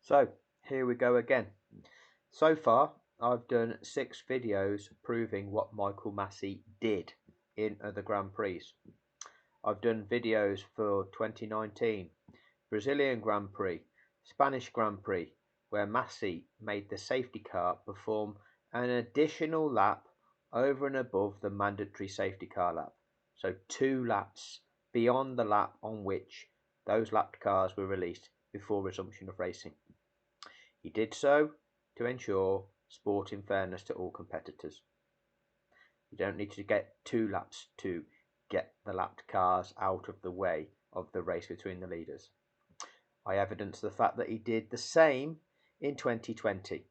So here we go again. So far, I've done 6 videos proving what Michael Masi did in other Grand Prix. I've done videos for 2019, Brazilian Grand Prix, Spanish Grand Prix, where Masi made the safety car perform an additional lap over and above the mandatory safety car lap. So 2 laps beyond the lap on which those lapped cars were released before resumption of racing. He did so to ensure sporting fairness to all competitors. You don't need to get 2 laps to get the lapped cars out of the way of the race between the leaders. I evidence the fact that he did the same in 2020,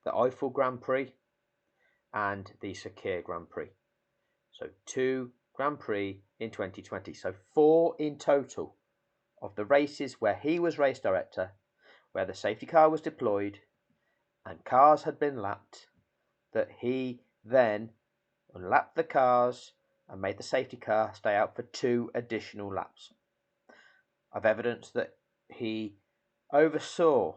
the Eiffel Grand Prix and the Sakir Grand Prix. So 2 Grand Prix in 2020. So 4 in total of the races where he was race director, where the safety car was deployed and cars had been lapped, that he then unlapped the cars and made the safety car stay out for 2 additional laps. I've evidence that he oversaw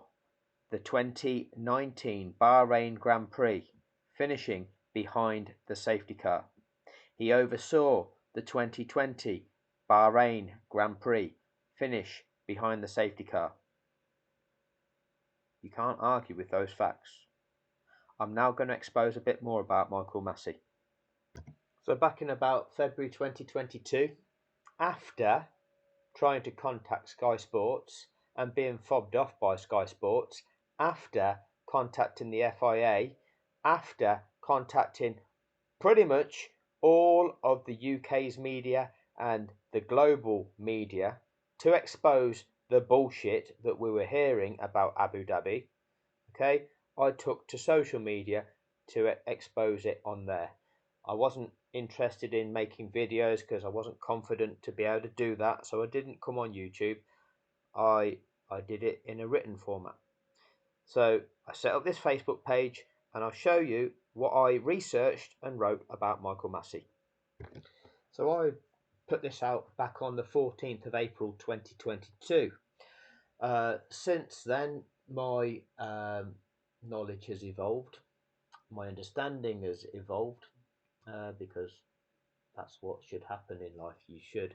the 2019 Bahrain Grand Prix, finishing behind the safety car. He oversaw the 2020 Bahrain Grand Prix, finish behind the safety car. You can't argue with those facts. I'm now going to expose a bit more about Michael Masi. So back in about February 2022, after trying to contact Sky Sports and being fobbed off by Sky Sports, after contacting the FIA, after contacting pretty much all of the UK's media and the global media to expose the bullshit that we were hearing about Abu Dhabi, okay, I took to social media to expose it on there. I wasn't interested in making videos because I wasn't confident to be able to do that, so I didn't come on YouTube. I did it in a written format. So I set up this Facebook page and I'll show you what I researched and wrote about Michael Masi. So I put this out back on the 14th of April 2022. Since then, my knowledge has evolved, my understanding has evolved, because that's what should happen in life. You should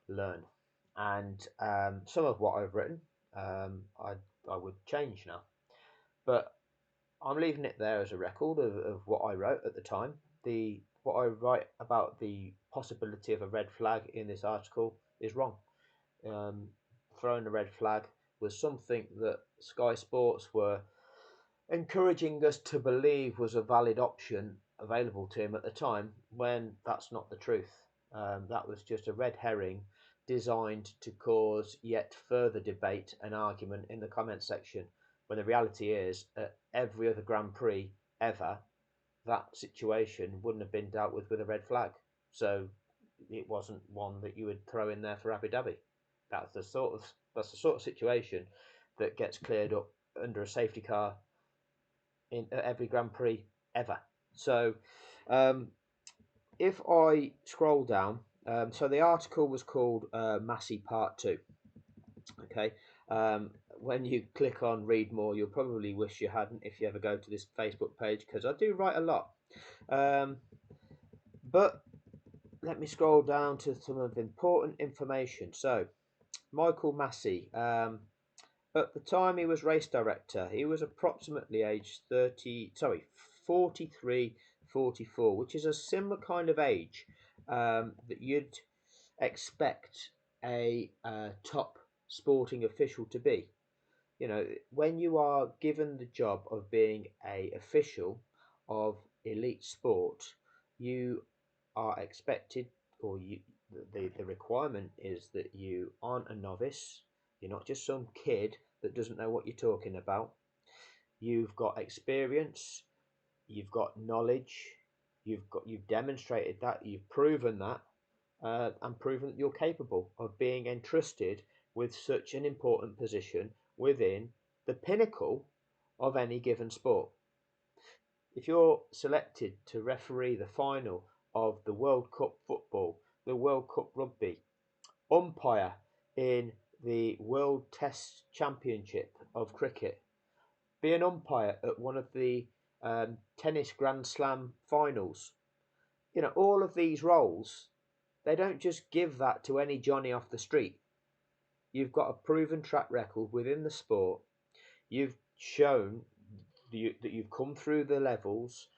learn, and some of what I've written, I would change now, but I'm leaving it there as a record of what I wrote at the time. What I write about the possibility of a red flag in this article is wrong. Throwing a red flag was something that Sky Sports were encouraging us to believe was a valid option available to him at the time, when that's not the truth. That was just a red herring designed to cause yet further debate and argument in the comment section, when the reality is, at every other Grand Prix ever, that situation wouldn't have been dealt with a red flag. So it wasn't one that you would throw in there for Abu Dhabi. That's the sort of situation that gets cleared up under a safety car in every Grand Prix ever. So if I scroll down, so the article was called Masi Part 2. Okay, when you click on read more, you'll probably wish you hadn't if you ever go to this Facebook page, because I do write a lot. But let me scroll down to some of the important information. So Michael Masi, at the time he was race director, he was approximately aged 43, 44, which is a similar kind of age that you'd expect a top sporting official to be. You know, when you are given the job of being a official of elite sport, you are expected, or the requirement is that you aren't a novice. You're not just some kid that doesn't know what you're talking about. You've got experience, you've got knowledge, you've demonstrated that, you've proven that, and proven that you're capable of being entrusted with such an important position within the pinnacle of any given sport. If you're selected to referee the final of the World Cup football, the World Cup rugby, umpire in the World Test Championship of cricket, be an umpire at one of the tennis Grand Slam finals. All of these roles, they don't just give that to any Johnny off the street. You've got a proven track record within the sport. You've shown that you've come through the levels.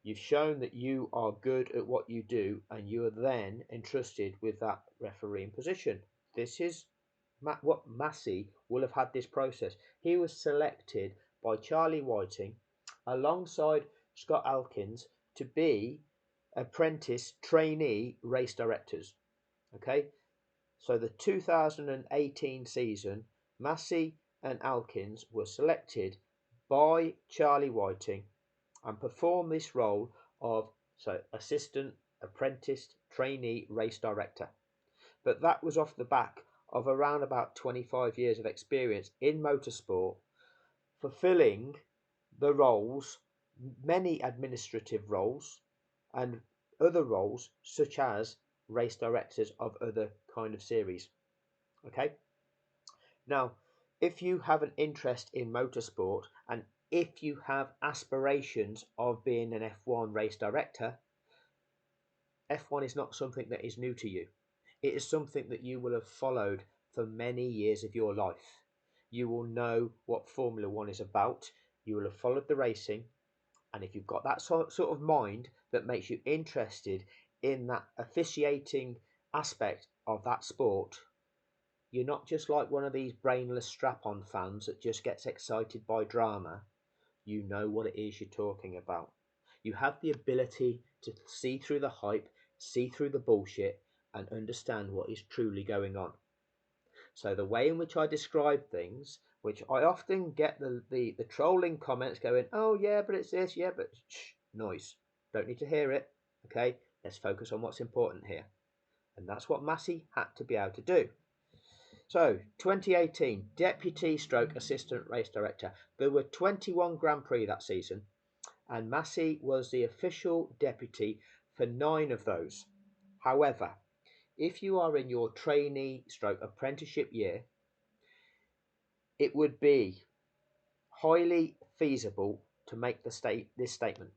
You've shown that you are good at what you do, and you are then entrusted with that refereeing position. This is what Masi will have had this process. He was selected by Charlie Whiting alongside Scott Alkins to be apprentice trainee race directors. Okay, so the 2018 season, Masi and Alkins were selected by Charlie Whiting and performed this role of assistant, apprentice, trainee race director. But that was off the back of around about 25 years of experience in motorsport, fulfilling the roles, many administrative roles, and other roles such as race directors of other kind of series. Okay, now if you have an interest in motorsport and if you have aspirations of being an F1 race director, F1 is not something that is new to you. It is something that you will have followed for many years of your life. You will know what Formula One is about. You will have followed the racing. And if you've got that sort of mind that makes you interested in that officiating aspect of that sport, you're not just like one of these brainless strap-on fans that just gets excited by drama. You know what it is you're talking about. You have the ability to see through the hype, see through the bullshit, and understand what is truly going on. So the way in which I describe things, which I often get the trolling comments going, oh yeah, but it's this, yeah, but shh, noise. Don't need to hear it. Okay, let's focus on what's important here. And that's what Masi had to be able to do. So 2018, deputy stroke assistant race director. There were 21 Grand Prix that season, and Masi was the official deputy for 9 of those. However, if you are in your trainee stroke apprenticeship year, it would be highly feasible to make this statement.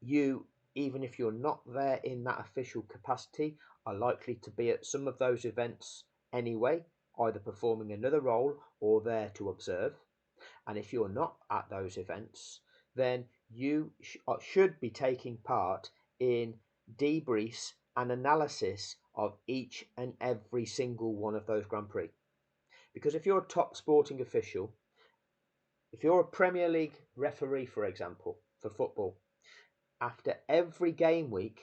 You, even if you're not there in that official capacity, are likely to be at some of those events anyway, either performing another role or there to observe. And if you're not at those events, then you should be taking part in debriefs and analysis of each and every single one of those Grand Prix. Because if you're a top sporting official, if you're a Premier League referee, for example, for football, after every game week,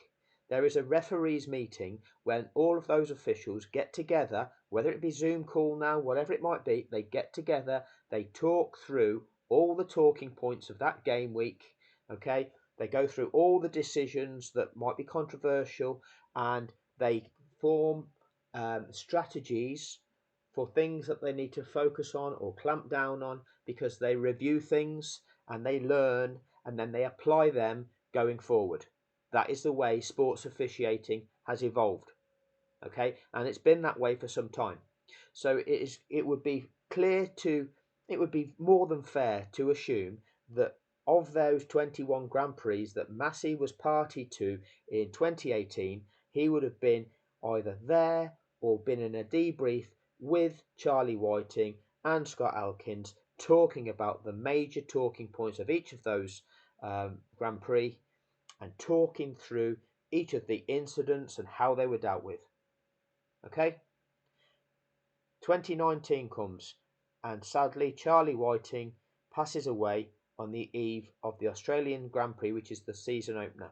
there is a referees meeting when all of those officials get together, whether it be Zoom call now, whatever it might be, they get together, they talk through all the talking points of that game week, okay? They go through all the decisions that might be controversial and they form strategies for things that they need to focus on or clamp down on because they review things and they learn and then they apply them going forward. That is the way sports officiating has evolved. Okay, and it's been that way for some time. So it would be more than fair to assume that of those 21 Grand Prix that Masi was party to in 2018, he would have been either there or been in a debrief with Charlie Whiting and Scott Alkins talking about the major talking points of each of those Grand Prix and talking through each of the incidents and how they were dealt with. Okay? 2019 comes, and sadly, Charlie Whiting passes away on the eve of the Australian Grand Prix, which is the season opener.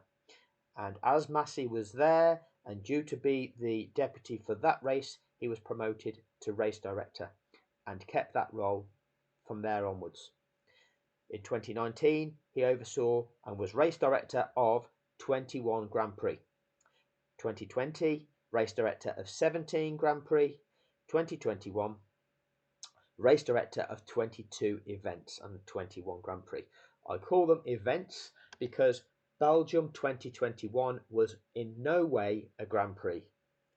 And as Masi was there and due to be the deputy for that race, he was promoted to race director and kept that role from there onwards. In 2019, he oversaw and was race director of 21 Grand Prix. 2020, race director of 17 Grand Prix. 2021, race director of 22 events and 21 Grand Prix. I call them events because Belgium 2021 was in no way a Grand Prix.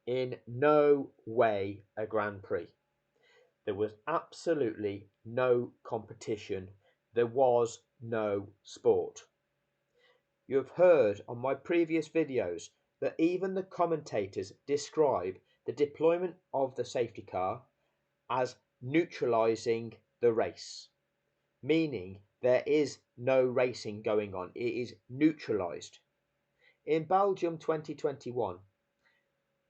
In no way a Grand Prix. There was absolutely no competition. There was no sport. You have heard on my previous videos that even the commentators describe the deployment of the safety car as neutralising the race, meaning there is no racing going on. It is neutralised. In Belgium 2021,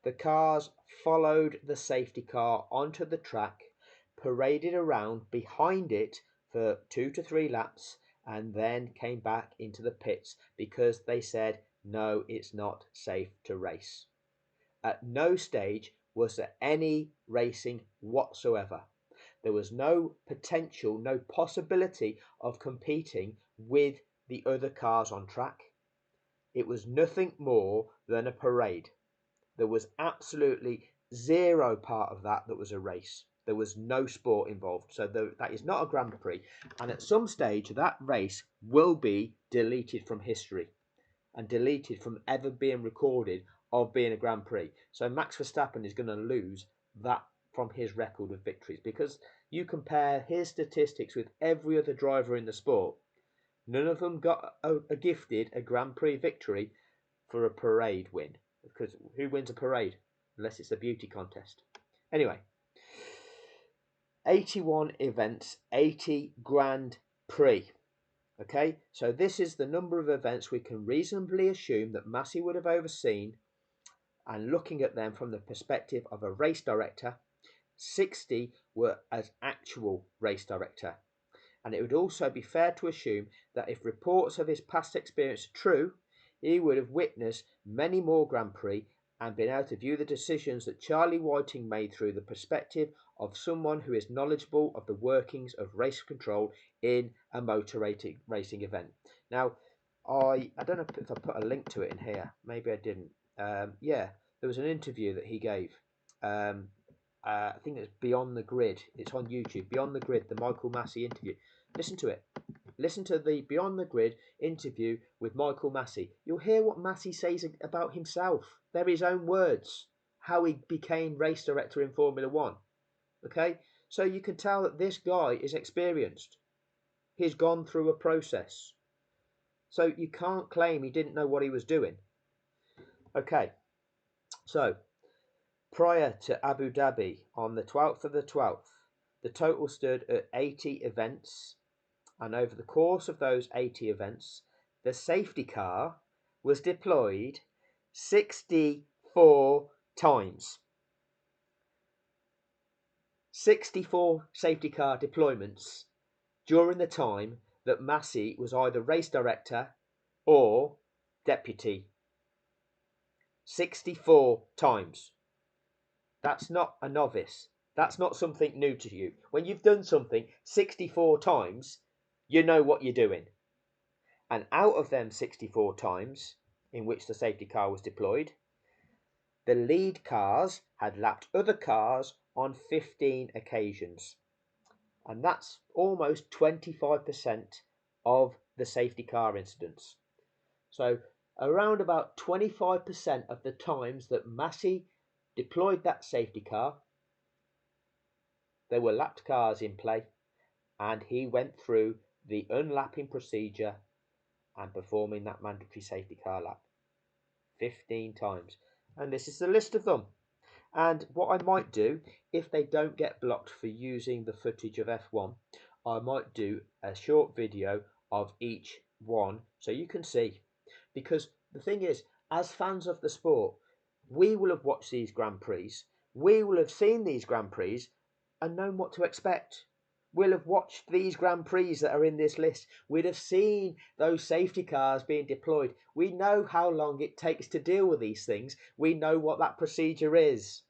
the cars followed the safety car onto the track, paraded around behind it for 2 to 3 laps, and then came back into the pits because they said, no, it's not safe to race. At no stage was there any racing whatsoever. There was no potential, no possibility of competing with the other cars on track. It was nothing more than a parade. There was absolutely zero part of that was a race. There was no sport involved. So that is not a Grand Prix. And at some stage, that race will be deleted from history and deleted from ever being recorded of being a Grand Prix. So Max Verstappen is going to lose that from his record of victories, because you compare his statistics with every other driver in the sport, none of them got gifted a Grand Prix victory for a parade win. Because who wins a parade unless it's a beauty contest? Anyway, 81 events, 80 Grand Prix. Okay, so this is the number of events we can reasonably assume that Masi would have overseen, and looking at them from the perspective of a race director, 60 were as actual race director. And it would also be fair to assume that if reports of his past experience are true, he would have witnessed many more Grand Prix and been able to view the decisions that Charlie Whiting made through the perspective of someone who is knowledgeable of the workings of race control in a motor racing event. Now, I don't know if I put a link to it in here. Maybe I didn't. Yeah, there was an interview that he gave. I think it's Beyond the Grid. It's on YouTube. Beyond the Grid, the Michael Masi interview. Listen to it. Listen to the Beyond the Grid interview with Michael Masi. You'll hear what Masi says about himself. They're his own words. How he became race director in Formula One. Okay? So you can tell that this guy is experienced. He's gone through a process. So you can't claim he didn't know what he was doing. Okay. So prior to Abu Dhabi on the 12th of the 12th, the total stood at 80 events, and over the course of those 80 events, the safety car was deployed 64 times. 64 safety car deployments during the time that Masi was either race director or deputy. 64 times. That's not a novice. That's not something new to you. When you've done something 64 times, you know what you're doing. And out of them 64 times in which the safety car was deployed, the lead cars had lapped other cars on 15 occasions. And that's almost 25% of the safety car incidents. So around about 25% of the times that Masi deployed that safety car, there were lapped cars in play, and he went through the unlapping procedure and performing that mandatory safety car lap 15 times. And this is the list of them. And what I might do, if they don't get blocked for using the footage of F1, I might do a short video of each one so you can see. Because the thing is, as fans of the sport, we will have watched these Grand Prix, we will have seen these Grand Prix and known what to expect. We'll have watched these Grand Prix that are in this list. We'd have seen those safety cars being deployed. We know how long it takes to deal with these things. We know what that procedure is.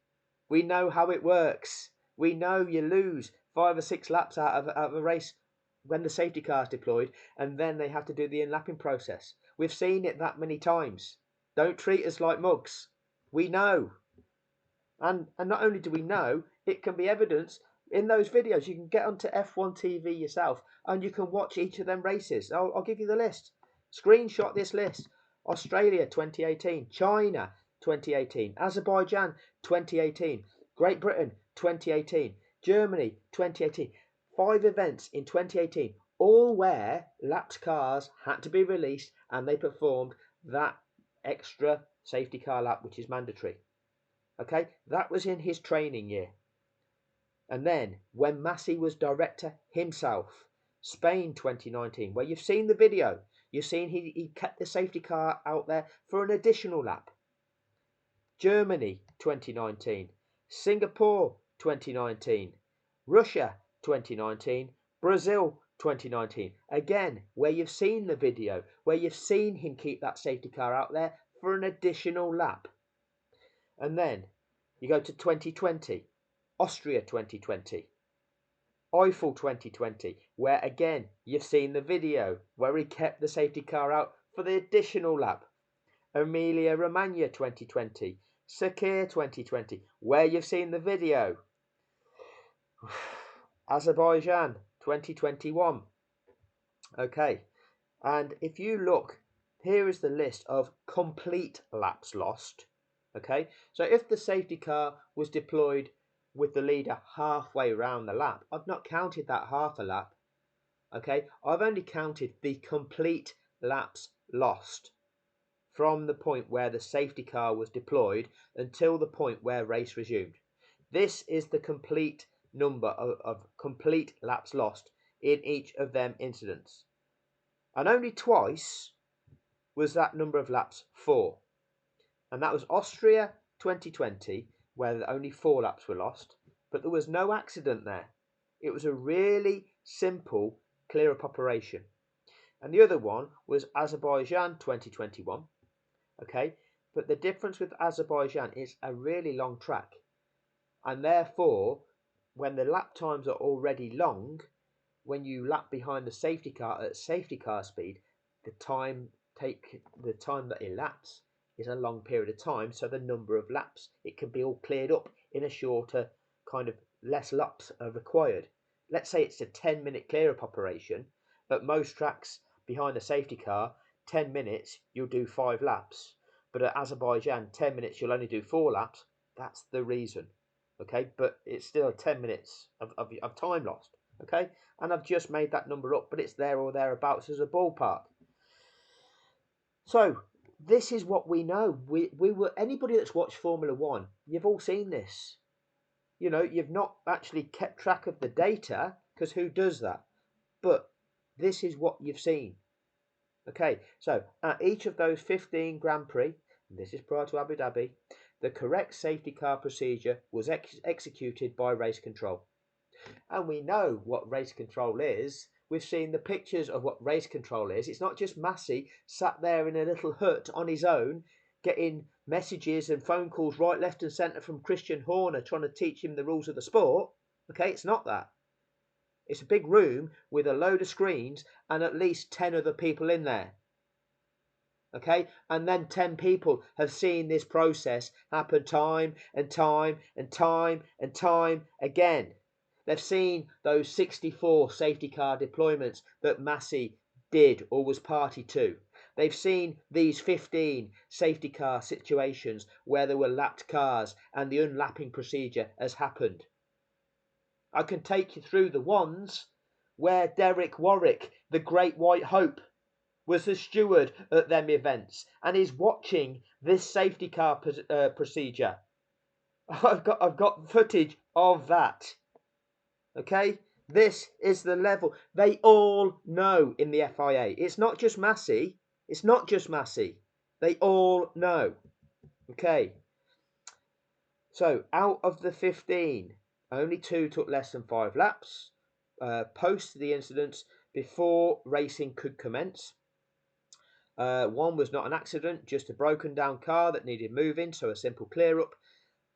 We know how it works. We know you lose 5 or 6 laps out of a race when the safety car is deployed, and then they have to do the unlapping process. We've seen it that many times. Don't treat us like mugs. We know. And not only do we know, it can be evidenced in those videos. You can get onto F1 TV yourself and you can watch each of them races. I'll give you the list. Screenshot this list. Australia 2018, China 2018, Azerbaijan 2018, Great Britain 2018, Germany 2018. 5 events in 2018, all where lapped cars had to be released and they performed that extra safety car lap, which is mandatory. Okay, that was in his training year. And then when Masi was director himself, Spain 2019, where you've seen the video, you've seen he kept the safety car out there for an additional lap. Germany 2019, Singapore 2019, Russia 2019, Brazil 2019. Again, where you've seen the video, where you've seen him keep that safety car out there for an additional lap. And then you go to 2020, Austria 2020, Eiffel 2020, where again you've seen the video where he kept the safety car out for the additional lap. Emilia Romagna 2020, Sakir 2020, where you've seen the video. Azerbaijan 2021. Okay, and if you look, here is the list of complete laps lost. Okay, so if the safety car was deployed with the leader halfway around the lap, I've not counted that half a lap. Okay, I've only counted the complete laps lost from the point where the safety car was deployed until the point where race resumed. This is the complete number of complete laps lost in each of them incidents. And only twice was that number of laps 4. And that was Austria 2020, where only 4 laps were lost, but there was no accident there. It was a really simple clear-up operation. And the other one was Azerbaijan 2021. Okay, but the difference with Azerbaijan is a really long track, and therefore when the lap times are already long, when you lap behind the safety car at safety car speed, the time that elapses is a long period of time, so the number of laps, it can be all cleared up in a shorter kind of less laps are required. Let's say it's a 10-minute clear up operation, but most tracks behind the safety car, 10 minutes you'll do 5 laps, but at Azerbaijan 10 minutes you'll only do 4 laps. That's the reason. Okay, but it's still 10 minutes of time lost. Okay, and I've just made that number up, but it's there or thereabouts as a ballpark. So this is what we know. We were, anybody that's watched Formula One, you've all seen this. You know, you've not actually kept track of the data, because who does that? But this is what you've seen. Okay, so at each of those 15 Grand Prix, and this is prior to Abu Dhabi, the correct safety car procedure was executed by race control. And we know what race control is. We've seen the pictures of what race control is. It's not just Masi sat there in a little hut on his own, getting messages and phone calls right, left and centre from Christian Horner trying to teach him the rules of the sport. Okay, it's not that. It's a big room with a load of screens and at least 10 other people in there. Okay, and then 10 people have seen this process happen time and time and time and time again. They've seen those 64 safety car deployments that Masi did or was party to. They've seen these 15 safety car situations where there were lapped cars and the unlapping procedure has happened. I can take you through the ones where Derek Warwick, the Great White Hope, was the steward at them events and is watching this safety car procedure. I've got footage of that. Okay, this is the level. They all know in the FIA. It's not just Masi. It's not just Masi. They all know. Okay. So out of the 15, only 2 took less than 5 laps post the incidents before racing could commence. One was not an accident, just a broken down car that needed moving, so a simple clear up.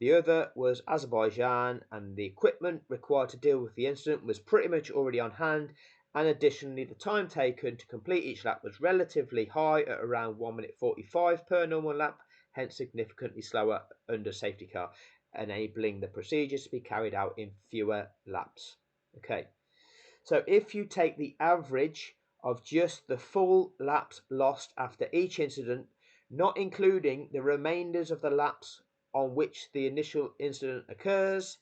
The other was Azerbaijan, and the equipment required to deal with the incident was pretty much already on hand, and additionally the time taken to complete each lap was relatively high at around 1 minute 45 per normal lap, hence significantly slower under safety car, enabling the procedures to be carried out in fewer laps. Okay, so if you take the average of just the full laps lost after each incident, not including the remainders of the laps on which the initial incident occurs,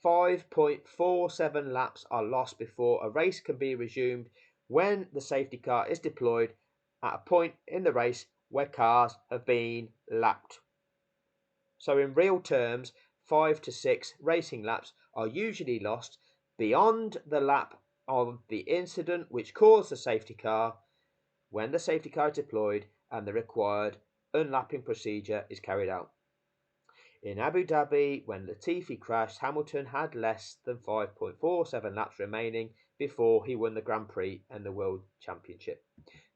5.47 laps are lost before a race can be resumed when the safety car is deployed at a point in the race where cars have been lapped. So in real terms, 5 to 6 racing laps are usually lost beyond the lap of the incident which caused the safety car when the safety car is deployed and the required unlapping procedure is carried out. In Abu Dhabi, when Latifi crashed, Hamilton had less than 5.47 laps remaining before he won the Grand Prix and the World Championship.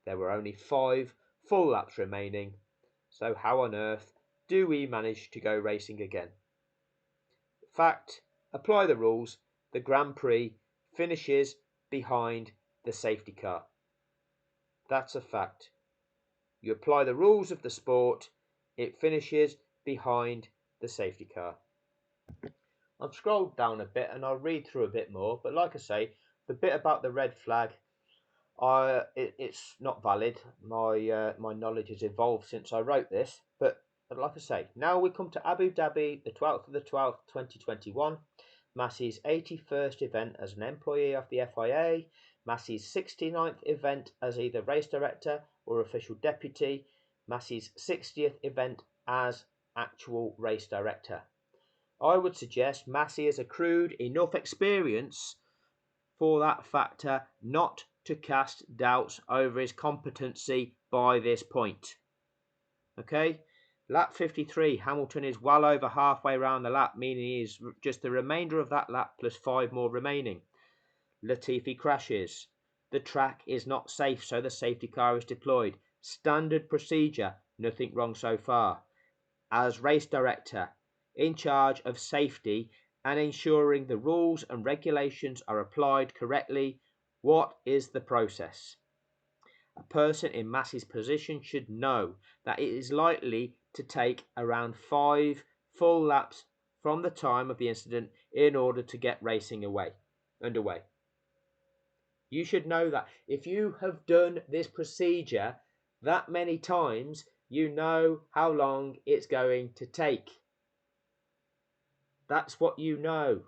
There were only 5 full laps remaining, so how on earth do we manage to go racing again? Fact, apply the rules, the Grand Prix finishes behind the safety car. That's a fact. You apply the rules of the sport, it finishes behind the safety car. I've scrolled down a bit and I'll read through a bit more, but like I say, the bit about the red flag, it's not valid. My knowledge has evolved since I wrote this, but like I say, now we come to Abu Dhabi, the 12th of the 12th, 2021. Masi's 81st event as an employee of the FIA, Masi's 69th event as either race director or official deputy, Masi's 60th event as actual race director. I would suggest Masi has accrued enough experience for that factor not to cast doubts over his competency by this point. Okay, lap 53, Hamilton is well over halfway around the lap, meaning he is just the remainder of that lap plus 5 more remaining. Latifi crashes. The track is not safe, so the safety car is deployed. Standard procedure, nothing wrong so far. As race director, in charge of safety and ensuring the rules and regulations are applied correctly, what is the process? A person in Masi's position should know that it is likely to take around 5 full laps from the time of the incident in order to get racing underway. You should know that. If you have done this procedure that many times, you know how long it's going to take. That's what you know.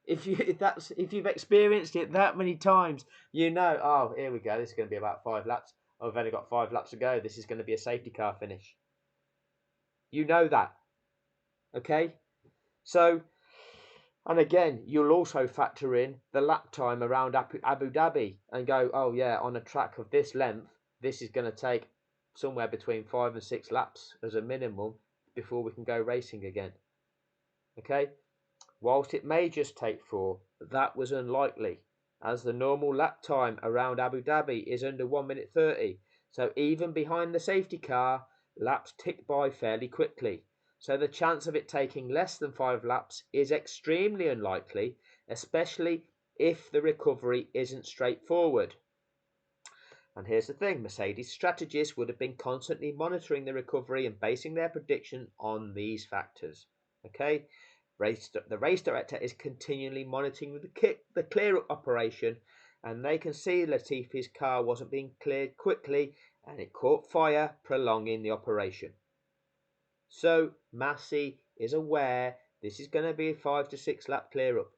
If you've experienced it that many times, you know, oh, here we go, this is going to be about 5 laps. I've only got 5 laps to go. This is going to be a safety car finish. You know that. Okay? So, and again, you'll also factor in the lap time around Abu Dhabi and go, oh yeah, on a track of this length, this is going to take somewhere between 5 and 6 laps as a minimum before we can go racing again. Okay? Whilst it may just take 4, that was unlikely, as the normal lap time around Abu Dhabi is under 1 minute 30. So even behind the safety car, laps tick by fairly quickly. So the chance of it taking less than 5 laps is extremely unlikely, especially if the recovery isn't straightforward. And here's the thing, Mercedes strategists would have been constantly monitoring the recovery and basing their prediction on these factors. Okay? The race director is continually monitoring the clear-up operation, and they can see Latifi's car wasn't being cleared quickly and it caught fire, prolonging the operation. So Masi is aware this is going to be a 5 to 6 lap clear-up.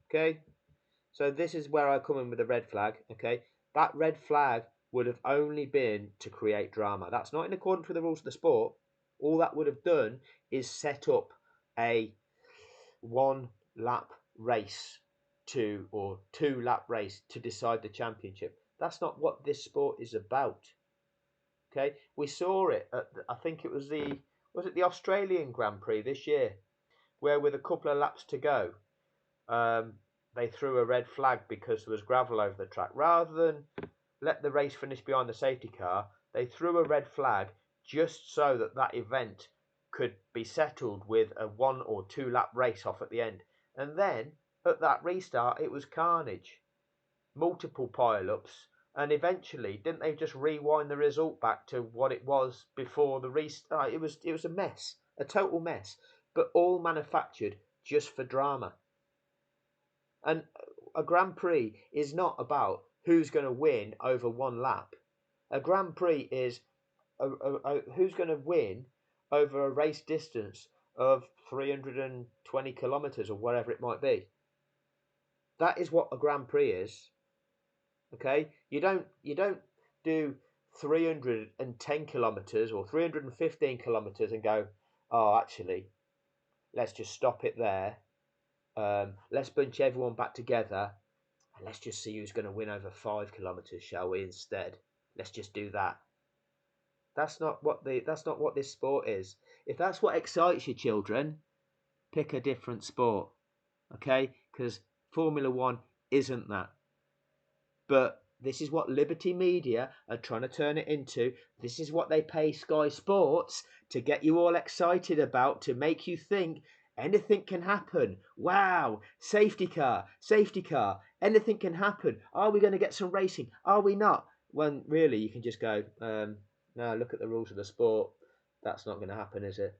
Okay, so this is where I come in with the red flag. Okay, that red flag would have only been to create drama. That's not in accordance with the rules of the sport. All that would have done is set up a 1 lap race or 2 lap race to decide the championship. That's not what this sport is about. Okay, we saw it at I think it was the Australian Grand Prix this year, where with a couple of laps to go, they threw a red flag because there was gravel over the track. Rather than let the race finish behind the safety car, they threw a red flag just so that event could be settled with a 1 or 2 lap race off at the end. And then at that restart, it was carnage, multiple pile-ups, and eventually, didn't they just rewind the result back to what it was before the restart? It was a mess, a total mess, but all manufactured just for drama. And a Grand Prix is not about who's going to win over 1 lap. A Grand Prix is who's going to win over a race distance of 320 kilometers or whatever it might be. That is what a Grand Prix is. Okay, you don't do 310 kilometers or 315 kilometers and go, oh, actually, let's just stop it there. Let's bunch everyone back together and let's just see who's going to win over 5 kilometers, shall we? Instead, let's just do that. That's not what this sport is. If that's what excites your children, pick a different sport, okay? Because Formula One isn't that. But this is what Liberty Media are trying to turn it into. This is what they pay Sky Sports to get you all excited about, to make you think anything can happen. Wow, safety car, anything can happen. Are we going to get some racing? Are we not? When really you can just go, no, look at the rules of the sport. That's not going to happen, is it?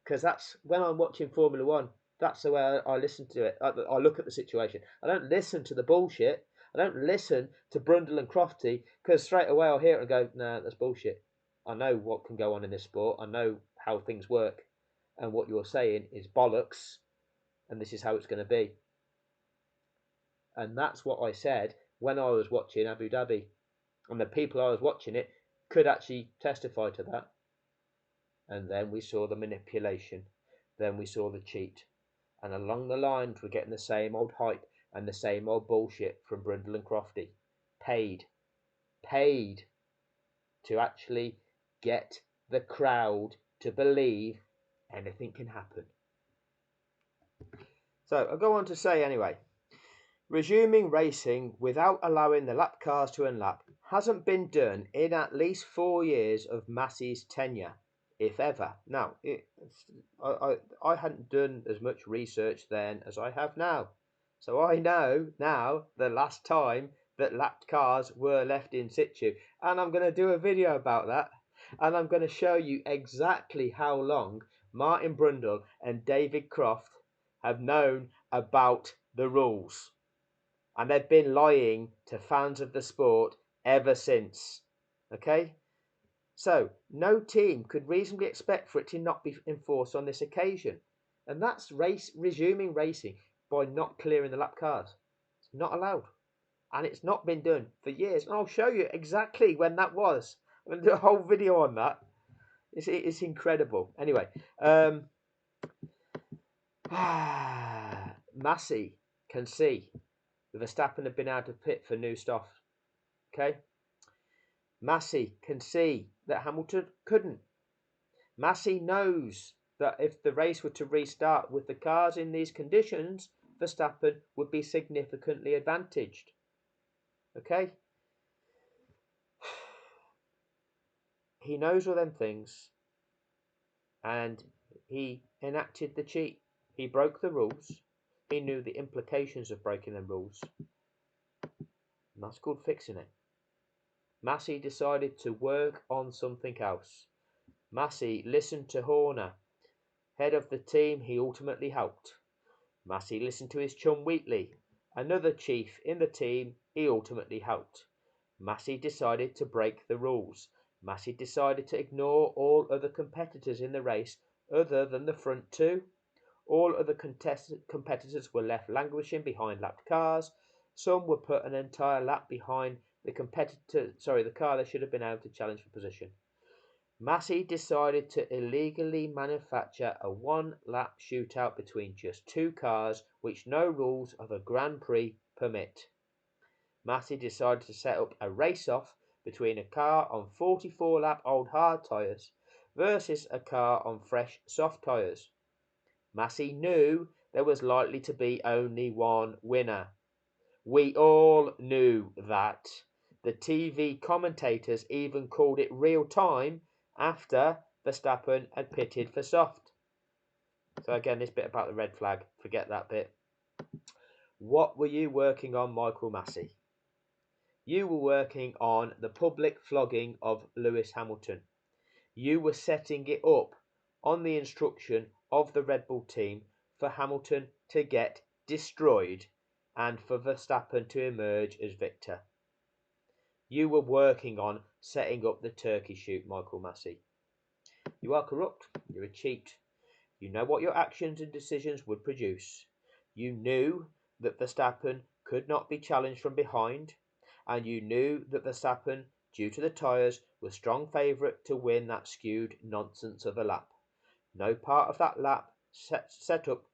Because that's when I'm watching Formula One. That's the way I listen to it. I look at the situation. I don't listen to the bullshit. I don't listen to Brundle and Crofty because straight away I'll hear it and go, nah, that's bullshit. I know what can go on in this sport. I know how things work. And what you're saying is bollocks. And this is how it's going to be. And that's what I said when I was watching Abu Dhabi. And the people I was watching it could actually testify to that. And then we saw the manipulation. Then we saw the cheat. And along the lines, we're getting the same old hype and the same old bullshit from Brundle and Crofty. Paid to actually get the crowd to believe anything can happen. So I'll go on to say anyway, resuming racing without allowing the lap cars to unlap hasn't been done in at least 4 years of Masi's tenure, if ever. Now, I hadn't done as much research then as I have now. So I know now the last time that lapped cars were left in situ. And I'm going to do a video about that. And I'm going to show you exactly how long Martin Brundle and David Croft have known about the rules. And they've been lying to fans of the sport ever since. Okay? So, no team could reasonably expect for it to not be enforced on this occasion. And that's resuming racing by not clearing the lap cars. It's not allowed. And it's not been done for years. And I'll show you exactly when that was. I'm going to do a whole video on that. It's incredible. Anyway, Masi can see Verstappen had been out of pit for new stuff. Okay? Masi can see that Hamilton couldn't. Masi knows that if the race were to restart with the cars in these conditions, Verstappen would be significantly advantaged. Okay? He knows all them things, and he enacted the cheat. He broke the rules. He knew the implications of breaking them rules. And that's called fixing it. Masi decided to work on something else. Masi listened to Horner, head of the team he ultimately helped. Masi listened to his chum Wheatley, another chief in the team he ultimately helped. Masi decided to break the rules. Masi decided to ignore all other competitors in the race other than the front two. All other competitors were left languishing behind lapped cars. Some were put an entire lap behind the car they should have been able to challenge for position. Masi decided to illegally manufacture a one-lap shootout between just two cars, which no rules of a Grand Prix permit. Masi decided to set up a race-off between a car on 44-lap old hard tyres versus a car on fresh soft tyres. Masi knew there was likely to be only one winner. We all knew that. The TV commentators even called it real time after Verstappen had pitted for soft. So again, this bit about the red flag, forget that bit. What were you working on, Michael Masi? You were working on the public flogging of Lewis Hamilton. You were setting it up on the instruction of the Red Bull team for Hamilton to get destroyed and for Verstappen to emerge as victor. You were working on setting up the turkey shoot, Michael Masi. You are corrupt. You're a cheat. You know what your actions and decisions would produce. You knew that Verstappen could not be challenged from behind, and you knew that Verstappen, due to the tyres, was strong favourite to win that skewed nonsense of a lap. No part of that lap set up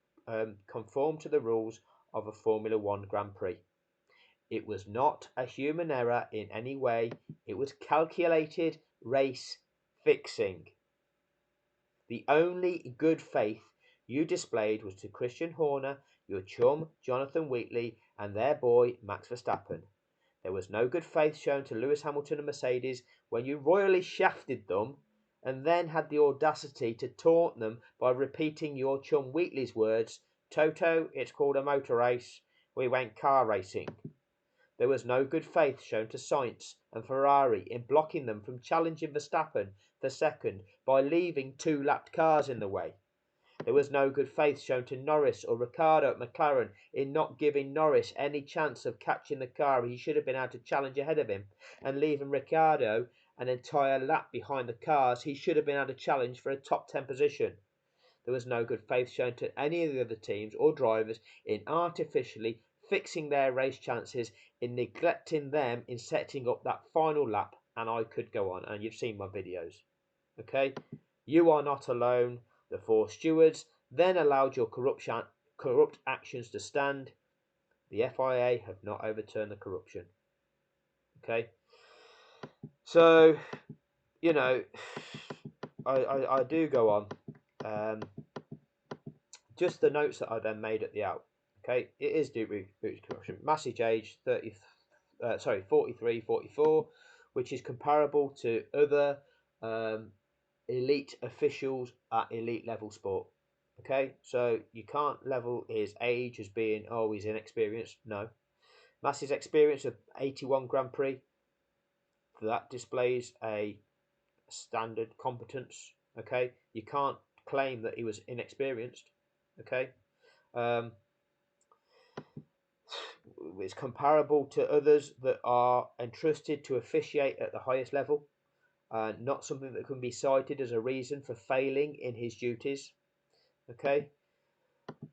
conformed to the rules of a Formula One Grand Prix. It was not a human error in any way. It was calculated race fixing. The only good faith you displayed was to Christian Horner, your chum Jonathan Wheatley, and their boy Max Verstappen. There was no good faith shown to Lewis Hamilton and Mercedes when you royally shafted them and then had the audacity to taunt them by repeating your chum Wheatley's words, Toto, it's called a motor race, we went car racing. There was no good faith shown to Sainz and Ferrari in blocking them from challenging Verstappen for second by leaving two lapped cars in the way. There was no good faith shown to Norris or Ricciardo at McLaren in not giving Norris any chance of catching the car he should have been able to challenge ahead of him, and leaving Ricciardo an entire lap behind the cars he should have been able to challenge for a top 10 position. There was no good faith shown to any of the other teams or drivers in artificially fixing their race chances, in neglecting them in setting up that final lap, and I could go on, and you've seen my videos. Okay, you are not alone. The four stewards then allowed your corrupt actions to stand. The FIA have not overturned the corruption. Okay, so you know, I do go on. Just the notes that I then made at the out. Okay, it is due to corruption. Masi age 43, 44, which is comparable to other elite officials at elite level sport. Okay, so you can't level his age as being, oh, he's inexperienced. No. Masi's experience of 81 Grand Prix, that displays a standard competence. Okay, you can't claim that he was inexperienced. Okay, it's comparable to others that are entrusted to officiate at the highest level, not something that can be cited as a reason for failing in his duties. Okay,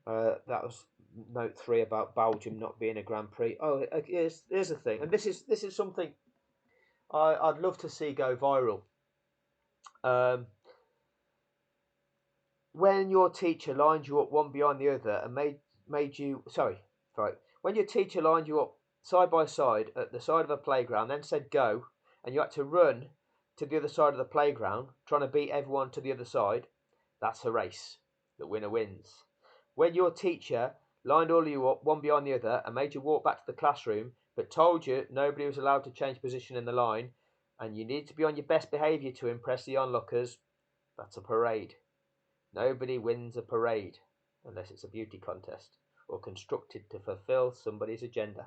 that was note 3 about Belgium not being a Grand Prix. Oh, here's the thing, and this is something I'd love to see go viral. When your teacher lined you up one behind the other and made you when your teacher lined you up side by side at the side of a playground, then said go, and you had to run to the other side of the playground trying to beat everyone to the other side, that's a race. The winner wins. When your teacher lined all of you up one behind the other and made you walk back to the classroom but told you nobody was allowed to change position in the line and you need to be on your best behaviour to impress the onlookers, that's a parade. Nobody wins a parade unless it's a beauty contest or constructed to fulfill somebody's agenda.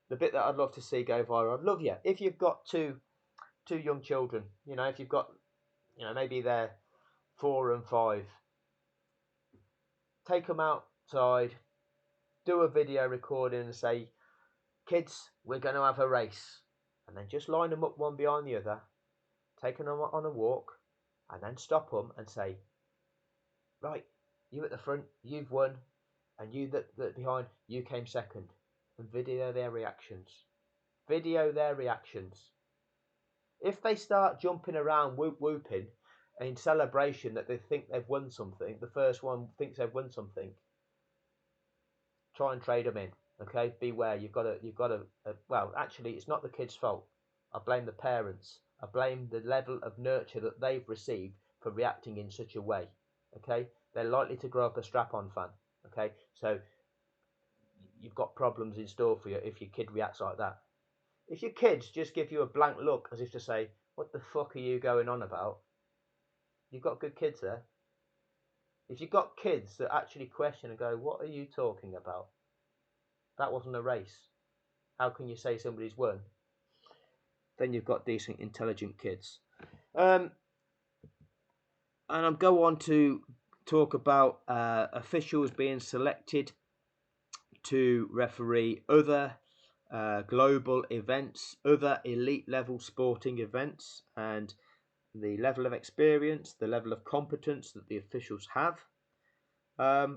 The bit that I'd love to see go viral, I'd love you if you've got two young children, if you've got, maybe they're 4 and 5, take them outside, do a video recording and say, kids, we're going to have a race, and then just line them up one behind the other, take them on a walk, and then stop them and say, right, you at the front, you've won, and you that behind, you came second, and video their reactions. Video their reactions. If they start jumping around whooping in celebration that they think they've won something, the first one thinks they've won something, try and trade them in. Okay, beware. You've got to. Well, actually, it's not the kid's fault. I blame the parents. I blame the level of nurture that they've received for reacting in such a way. Okay, they're likely to grow up a strap-on fan. Okay, so you've got problems in store for you if your kid reacts like that. If your kids just give you a blank look as if to say, what the fuck are you going on about? You've got good kids there. If you've got kids that actually question and go, what are you talking about? That wasn't a race. How can you say somebody's won? Then you've got decent, intelligent kids. And I'll go on to talk about officials being selected to referee other global events, other elite level sporting events, and the level of experience, the level of competence that the officials have. I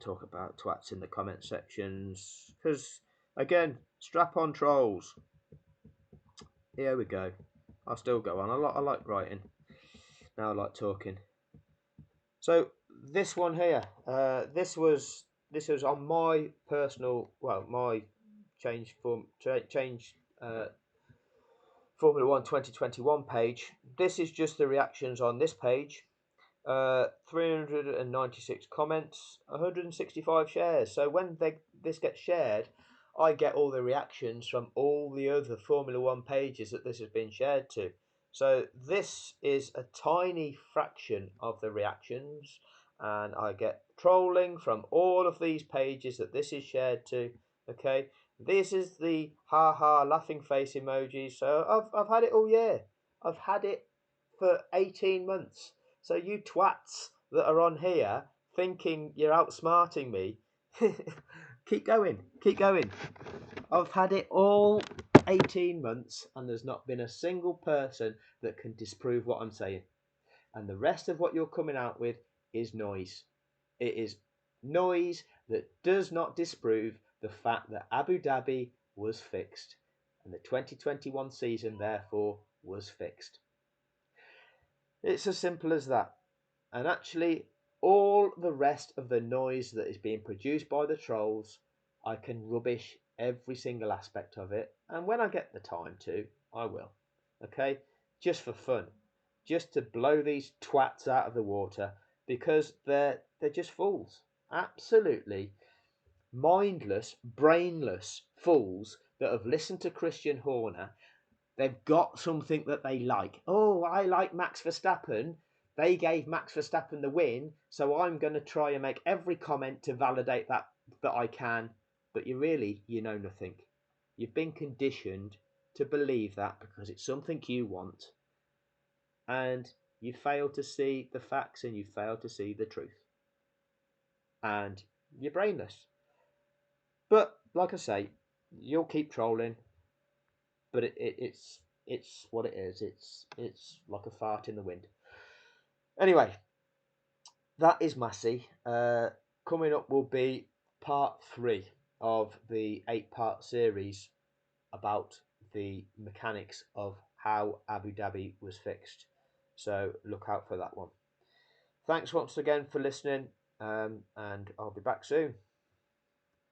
talk about twats in the comment sections because, again, strap on trolls. Here we go. I'll still go on. I like writing. Now I like talking. So this one here, this was on my personal, my change Formula One 2021 page. This is just the reactions on this page. 396 comments, 165 shares. So when this gets shared, I get all the reactions from all the other Formula One pages that this has been shared to. So this is a tiny fraction of the reactions, and I get trolling from all of these pages that this is shared to. Okay, this is the ha laughing face emoji. So I've had it all year. I've had it for 18 months. So you twats that are on here thinking you're outsmarting me, keep going, keep going. I've had it all 18 months and there's not been a single person that can disprove what I'm saying. And the rest of what you're coming out with is noise. It is noise that does not disprove the fact that Abu Dhabi was fixed and the 2021 season therefore was fixed. It's as simple as that. And actually, all the rest of the noise that is being produced by the trolls, I can rubbish every single aspect of it. And when I get the time to, I will. Okay? Just for fun. Just to blow these twats out of the water because they're just fools. Absolutely mindless, brainless fools that have listened to Christian Horner. They've got something that they like. Oh, I like Max Verstappen. They gave Max Verstappen the win, so I'm going to try and make every comment to validate that I can. But you know nothing. You've been conditioned to believe that because it's something you want. And you fail to see the facts and you fail to see the truth. And you're brainless. But like I say, you'll keep trolling. But it's what it is. It's like a fart in the wind. Anyway, that is Masi. Coming up will be part 3 of the 8-part series about the mechanics of how Abu Dhabi was fixed. So look out for that one. Thanks once again for listening, and I'll be back soon.